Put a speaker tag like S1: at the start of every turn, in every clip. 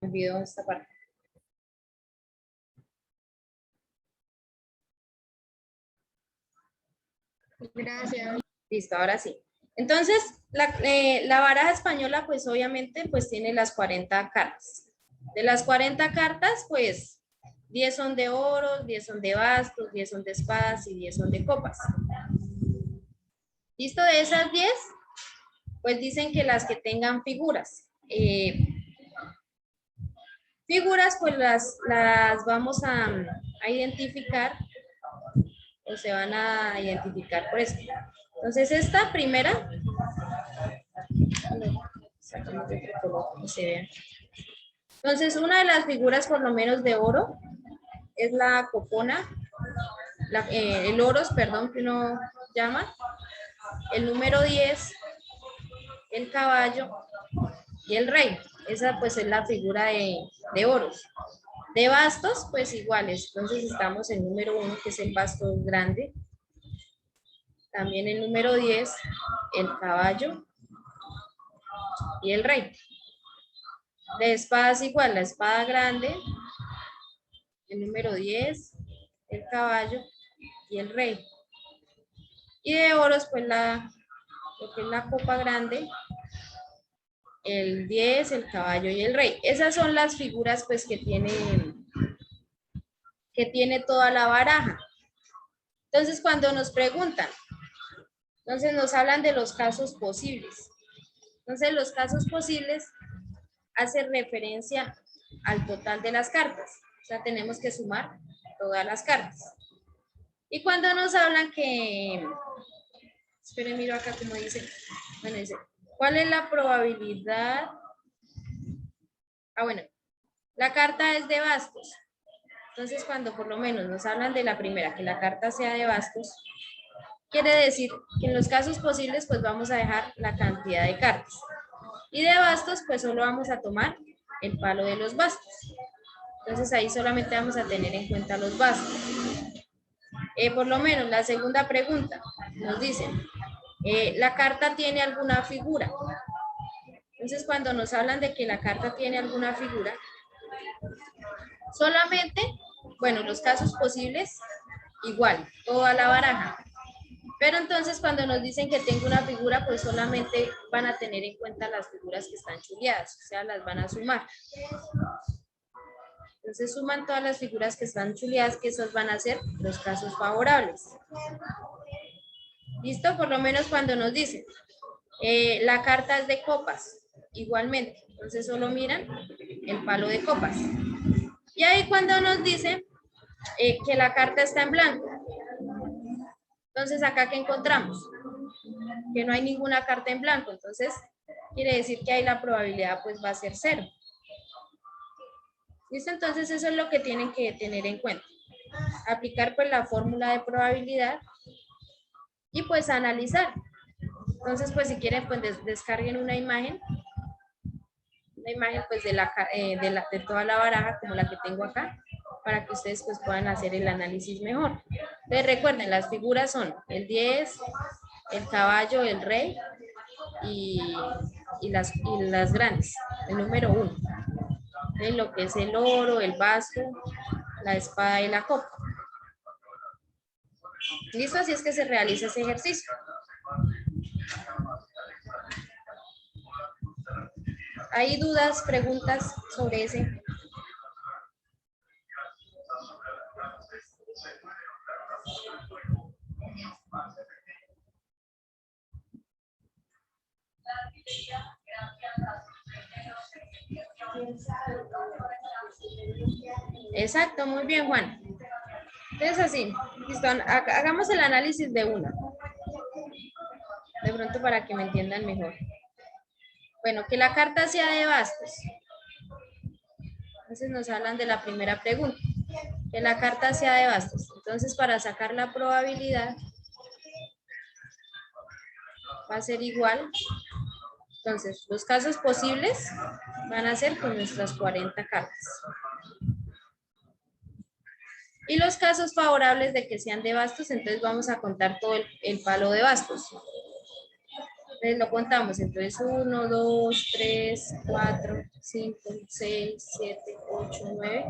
S1: olvidó esta parte.
S2: Gracias.
S1: Listo, ahora sí. Entonces, la baraja española, pues obviamente, pues tiene las 40 cartas. De las 40 cartas, pues 10 son de oro, 10 son de bastos, 10 son de espadas y 10 son de copas. ¿Listo? De esas 10, pues dicen que las que tengan figuras. Figuras, pues las vamos a identificar o se van a identificar por esto. Entonces, esta primera, sacamos de otro color que se vea. Entonces, una de las figuras, por lo menos de oro, es la copona, el oros, perdón, que uno llama, el número 10, el caballo y el rey. Esa pues es la figura de oros. De bastos, pues iguales. Entonces estamos en número 1, que es el basto grande. También el número 10, el caballo y el rey. De espadas igual, la espada grande, el número 10, el caballo y el rey. Y de oros, pues lo que es la copa grande, el 10, el caballo y el rey. Esas son las figuras pues que tiene toda la baraja. Entonces, cuando nos preguntan, entonces nos hablan de los casos posibles. Entonces, los casos posibles hacen referencia al total de las cartas. O sea, tenemos que sumar todas las cartas. Y cuando nos hablan que, esperen, miro acá como dice, bueno, dice, ¿cuál es la probabilidad? Ah, bueno, la carta es de bastos. Entonces, cuando por lo menos nos hablan de la primera, que la carta sea de bastos, quiere decir que en los casos posibles, pues vamos a dejar la cantidad de cartas. Y de bastos, pues solo vamos a tomar el palo de los bastos. Entonces, ahí solamente vamos a tener en cuenta los bastos. Por lo menos, la segunda pregunta nos dice, ¿la carta tiene alguna figura? Entonces, cuando nos hablan de que la carta tiene alguna figura, solamente, bueno, los casos posibles, igual, toda la baraja. Pero entonces cuando nos dicen que tengo una figura, pues solamente van a tener en cuenta las figuras que están chuleadas, o sea, las van a sumar. Entonces suman todas las figuras que están chuleadas, que esos van a ser los casos favorables. ¿Listo? Por lo menos cuando nos dicen, la carta es de copas, igualmente. Entonces solo miran el palo de copas. Y ahí cuando nos dicen que la carta está en blanco, entonces acá ¿qué encontramos? Que no hay ninguna carta en blanco, entonces quiere decir que ahí la probabilidad pues va a ser 0. ¿Listo? Entonces eso es lo que tienen que tener en cuenta. Aplicar pues la fórmula de probabilidad y pues analizar. Entonces pues si quieren pues descarguen una imagen pues de toda la baraja como la que tengo acá, para que ustedes pues puedan hacer el análisis mejor. Entonces recuerden, las figuras son el 10, el caballo, el rey y las grandes, el número 1. Lo que es el oro, el basto, la espada y la copa. ¿Listo? Así es que se realiza ese ejercicio. ¿Hay dudas, preguntas sobre ese? Exacto, muy bien, Juan. Entonces así, listo, hagamos el análisis de una. De pronto para que me entiendan mejor. Bueno, que la carta sea de bastos. Entonces nos hablan de la primera pregunta. Que la carta sea de bastos. Entonces para sacar la probabilidad va a ser igual. Entonces los casos posibles van a ser con nuestras 40 cartas. Y los casos favorables de que sean de bastos, entonces vamos a contar todo el palo de bastos. Entonces lo contamos. Entonces 1, 2, 3, 4, 5, 6, 7, 8, 9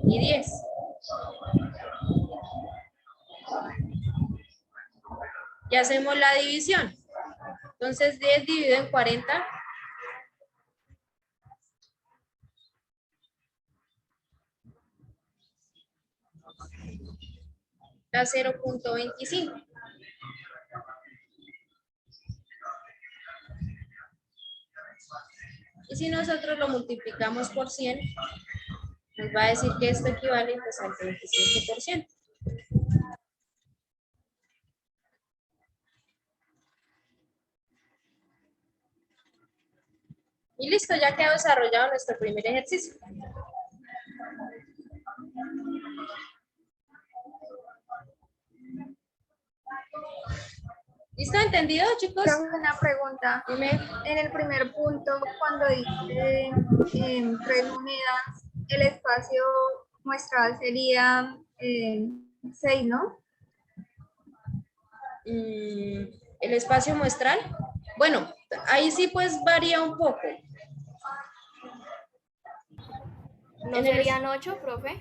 S1: y 10. Y hacemos la división. Entonces 10 dividido en 40. Da 0.25. Y si nosotros lo multiplicamos por 100, nos va a decir que esto equivale pues, al 25%. Y listo, ya quedó desarrollado nuestro primer ejercicio. ¿Listo? ¿Entendido, chicos?
S2: Tengo una pregunta.
S1: Dime.
S2: En el primer punto, cuando dice 3 monedas, el espacio muestral sería 6, ¿no?
S1: El espacio muestral. Bueno, ahí sí pues varía un poco.
S3: ¿No serían 8, profe?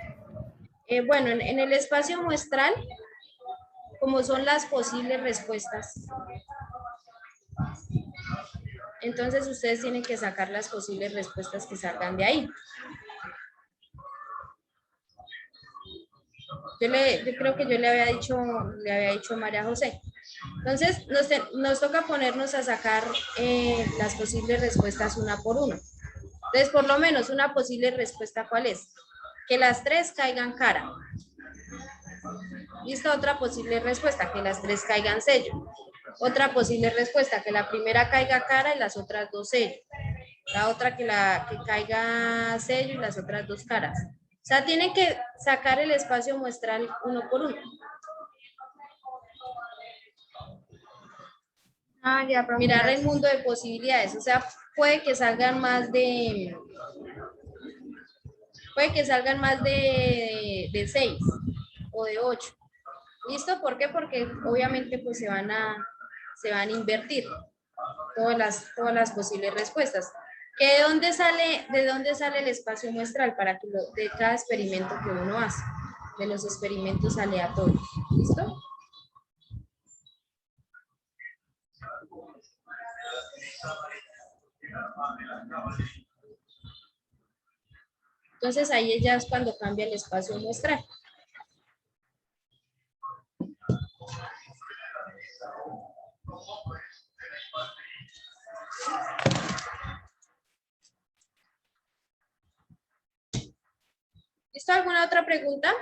S1: Bueno, en el espacio muestral, como son las posibles respuestas, entonces ustedes tienen que sacar las posibles respuestas que salgan de ahí. Yo creo que yo le había dicho a María José. Entonces, nos toca ponernos a sacar las posibles respuestas una por una. Entonces, por lo menos una posible respuesta, ¿cuál es? Que las 3 caigan cara. ¿Listo? Otra posible respuesta, que las 3 caigan sello. Otra posible respuesta, que la primera caiga cara y las otras 2 sello. La otra que caiga sello y las otras 2 caras. O sea, tienen que sacar el espacio muestral uno por uno.
S2: Ya, profe.
S1: Mirar el mundo de posibilidades. O sea, puede que salgan más de 6 o de 8. ¿Listo? ¿Por qué? Porque obviamente pues se van a invertir todas las posibles respuestas. ¿De dónde sale el espacio muestral? Para que de cada experimento que uno hace, de los experimentos aleatorios. ¿Listo? Entonces ahí ya es cuando cambia el espacio muestral. ¿Listo? ¿Alguna otra pregunta?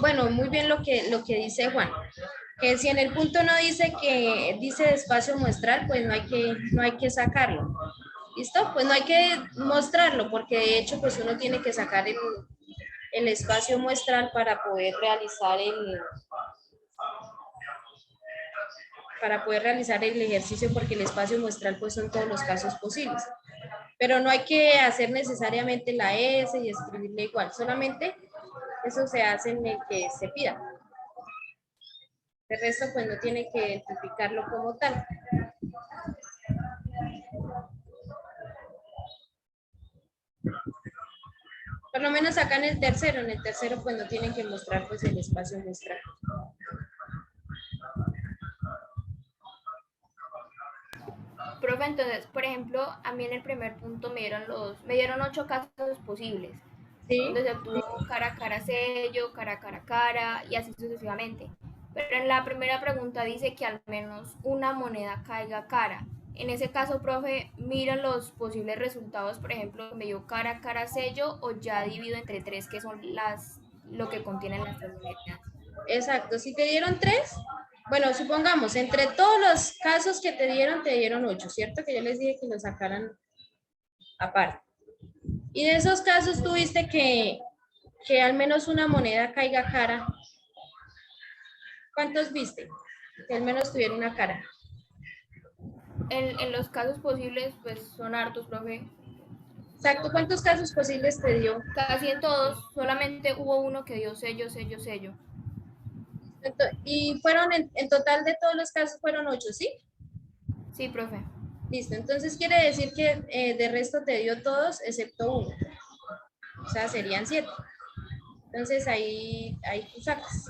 S1: Bueno, muy bien lo que dice Juan. Que si en el punto no dice que dice espacio muestral, pues no hay que sacarlo. ¿Listo? Pues no hay que mostrarlo, porque de hecho pues uno tiene que sacar el espacio muestral para poder realizar el ejercicio, porque el espacio muestral pues son todos los casos posibles. Pero no hay que hacer necesariamente la S y escribirle igual, solamente eso se hace en el que se pida. De resto, pues no tiene que identificarlo como tal. Por lo menos acá en el tercero pues no tienen que mostrar pues el espacio muestral.
S3: Profe, entonces, por ejemplo, a mí en el primer punto me dieron 8 casos posibles.
S1: ¿Sí?
S3: Donde se obtuvo cara a cara sello, cara a cara y así sucesivamente. Pero en la primera pregunta dice que al menos una moneda caiga cara. En ese caso, profe, mira los posibles resultados, por ejemplo, me dio cara a cara sello o ya divido entre 3, que son lo que contienen las 3 monedas.
S1: Exacto, si te dieron 3, bueno, supongamos, entre todos los casos que te dieron 8, ¿cierto? Que yo les dije que lo sacaran aparte. Y de esos casos tuviste que al menos una moneda caiga cara. ¿Cuántos viste? Que al menos tuviera una cara.
S3: En los casos posibles, pues son hartos, profe.
S1: Exacto, ¿cuántos casos posibles te dio?
S3: Casi en todos, solamente hubo uno que dio sello.
S1: Y fueron, en total de todos los casos, fueron 8, ¿sí?
S3: Sí, profe.
S1: Listo, entonces quiere decir que de resto te dio todos excepto uno. O sea, serían 7. Entonces ahí tú sacas.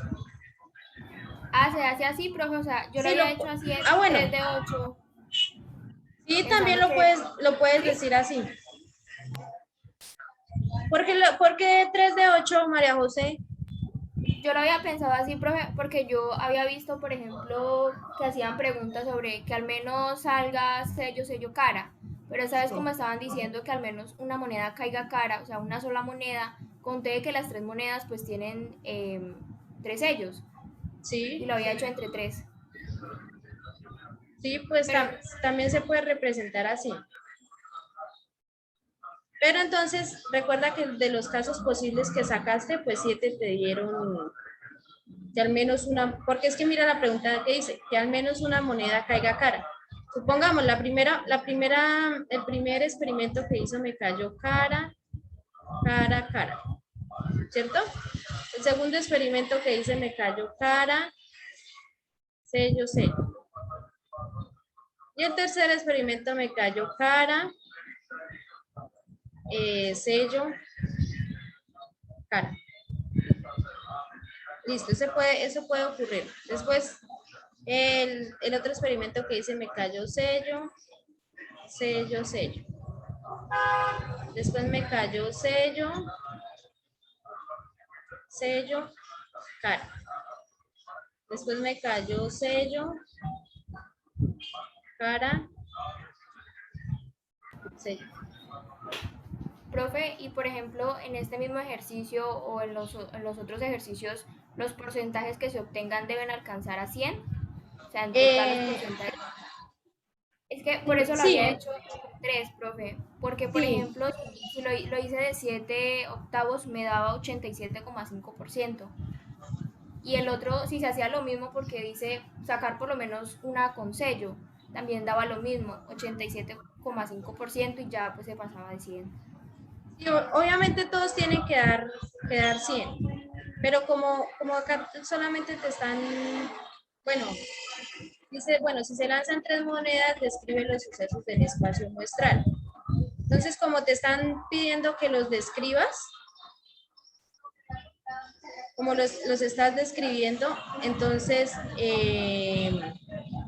S3: Ah, se hace así, profe. O sea, yo lo
S1: Sí,
S3: había hecho así en
S1: bueno.
S3: 3 de 8.
S1: Sí, también
S3: Pensando que...
S1: lo puedes
S3: ¿Sí?
S1: decir así. ¿Por qué 3 de 8, María José?
S3: Yo lo había pensado así, profe, porque yo había visto, por ejemplo, que hacían preguntas sobre que al menos salga sello, sello, cara. Pero esa vez como estaban diciendo que al menos una moneda caiga cara, o sea, una sola moneda, conté que las 3 monedas pues tienen 3 sellos. Y
S1: Sí,
S3: lo había hecho entre 3.
S1: sí, pues
S3: Pero
S1: también se puede representar así. Pero entonces, recuerda que de los casos posibles que sacaste, pues 7 te dieron que al menos una, porque es que mira la pregunta que dice, que al menos una moneda caiga cara. Supongamos, el primer experimento que hizo me cayó cara, cara, ¿cierto? El segundo experimento que hice me cayó cara, sello, sello. Y el tercer experimento me cayó cara, sello, cara. Listo, eso puede ocurrir. Después, el otro experimento que hice me cayó sello, sello, sello. Después me cayó sello, sello, cara. Después me cayó sello, cara, sello.
S3: profe, y por ejemplo, en este mismo ejercicio o en los otros ejercicios, los porcentajes que se obtengan deben alcanzar a 100. O sea, en total los porcentajes. Es que por eso lo había
S1: Sí,
S3: hecho entre 3, profe. Porque, por
S1: sí.
S3: ejemplo, si lo hice de 7 octavos, me daba 87,5%. Y el otro, si se hacía lo mismo, porque dice sacar por lo menos una con sello, también daba lo mismo, 87,5% y ya pues se pasaba de 100.
S1: Sí, obviamente todos tienen que dar 100, pero como acá solamente te están, bueno, dice, bueno, si se lanzan 3 monedas, describe los sucesos del espacio muestral. Entonces, como te están pidiendo que los describas, como los estás describiendo, entonces,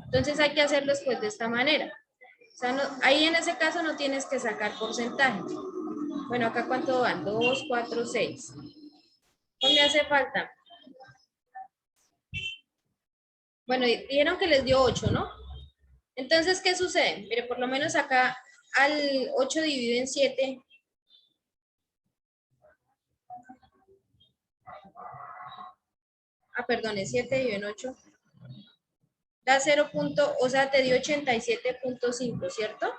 S1: entonces hay que hacerlos pues de esta manera. O sea, ahí en ese caso no tienes que sacar porcentaje. Bueno, acá cuánto van, 2, 4, 6. ¿Cuál me hace falta? Bueno, dijeron que les dio 8, ¿no? Entonces, ¿qué sucede? Mire, por lo menos acá al 8 dividido en 7. Perdón, es 7 dividido en 8. Da 0. O sea, te dio 87,5, ¿cierto?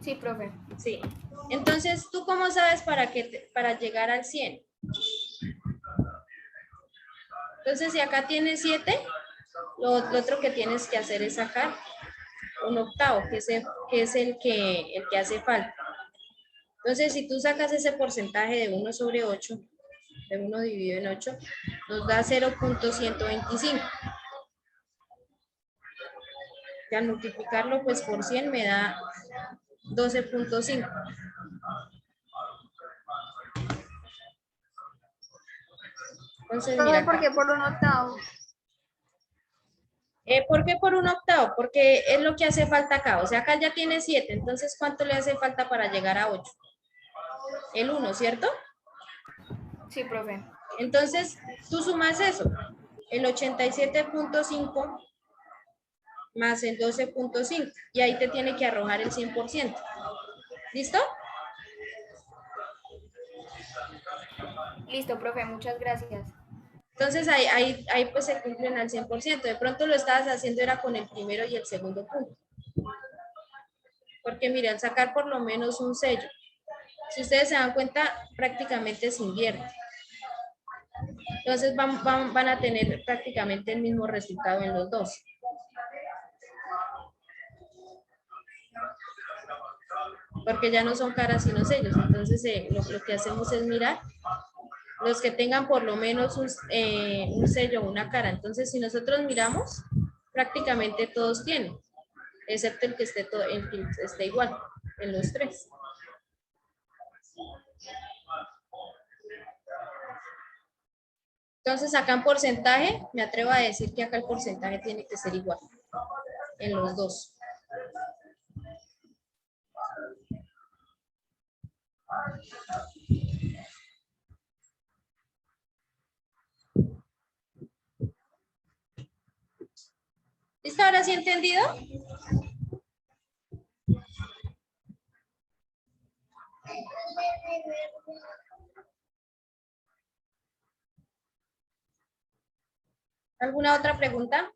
S3: Sí, profe.
S1: Sí. Entonces, ¿tú cómo sabes para llegar al 100? Entonces, si acá tienes 7, lo otro que tienes que hacer es sacar un octavo, que es el que hace falta. Entonces, si tú sacas ese porcentaje de 1 sobre 8, de 1 dividido en 8, nos da 0,125. Y al multiplicarlo pues por 100 me da 12,5. Entonces, mira
S2: Profe, ¿por
S1: acá.
S2: qué por un octavo?
S1: ¿Por qué por un octavo? Porque es lo que hace falta acá. O sea, acá ya tiene 7. Entonces, ¿cuánto le hace falta para llegar a 8? El 1, ¿cierto?
S3: Sí, profe.
S1: Entonces, tú sumas eso. El 87,5 más el 12,5. Y ahí te tiene que arrojar el 100%. ¿Listo?
S3: Listo, profe, muchas gracias.
S1: Entonces, ahí pues se cumplen al 100%. De pronto lo estabas haciendo era con el primero y el segundo punto. Porque mira, al sacar por lo menos un sello, si ustedes se dan cuenta, prácticamente se invierte. Entonces van a tener prácticamente el mismo resultado en los dos. Porque ya no son caras sino sellos. Entonces lo que hacemos es mirar los que tengan por lo menos un sello o una cara. Entonces, si nosotros miramos, prácticamente todos tienen, excepto el que esté igual en los tres. Entonces, acá en porcentaje, me atrevo a decir que acá el porcentaje tiene que ser igual en los dos. ¿Listo? ¿Ahora sí entendido? ¿Alguna otra pregunta?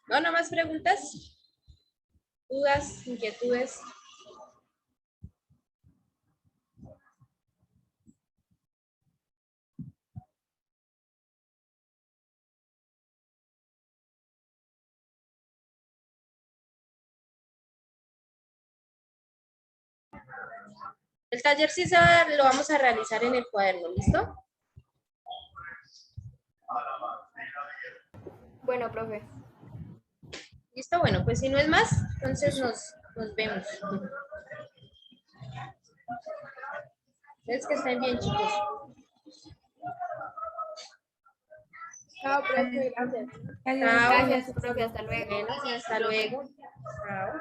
S1: ¿No más preguntas? ¿Dudas? ¿Inquietudes? El taller sí lo vamos a realizar en el cuaderno, ¿listo?
S3: Bueno, profe.
S1: ¿Listo? Bueno, pues si no es más, entonces nos vemos. Es que estén bien, chicos.
S2: Chao, profe, gracias.
S1: Chao.
S3: Gracias, profe. Hasta luego.
S1: Bueno, hasta luego. Chao.